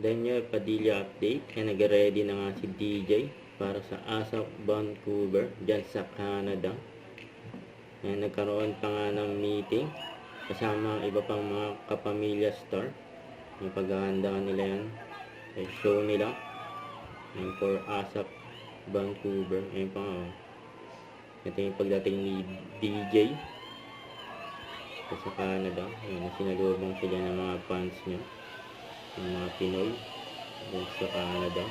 Daniel Padilla update. Kaya nag-ready na nga si DJ para sa ASAP Vancouver dyan sa Canada. Kaya nagkaroon pa nga ng meeting kasama ang iba pang mga kapamilya star. Yung paghahandaan nila yan sa show nila. And for ASAP Vancouver. Ayun pa nga. Ito yung pagdating ni DJ sa Canada. Ayun, sinalubong sila ng mga fans niya, ng mga Pinoy sa Canada,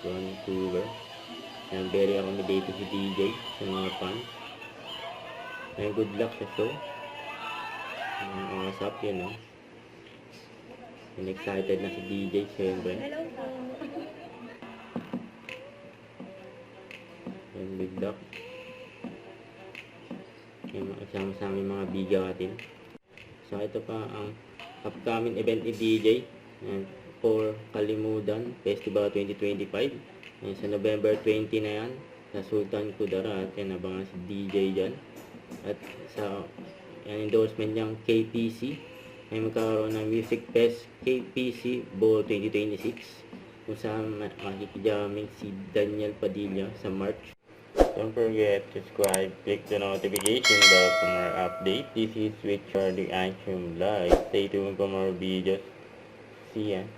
Vancouver. And very accommodating si DJ sa mga fans. And good luck sa show. Ang ASAP yun, no? And excited na si DJ siyempre. Hello po. And good luck. Kasama sa aming mga bigatin. So ito pa ang upcoming event ni DJ for Kalimudan Festival 2025. And sa November 20 na yan sa Sultan Kudarat. Yan, abangan si DJ dyan. At sa endorsement niyang KPC, may magkakaroon ng Music Fest KPC Ball 2026 kung saan makikijaming si Daniel Padilla sa March. Don't forget to subscribe, click the notification bell for more updates. This is Richard the Action Live. Stay tuned for more videos. See ya.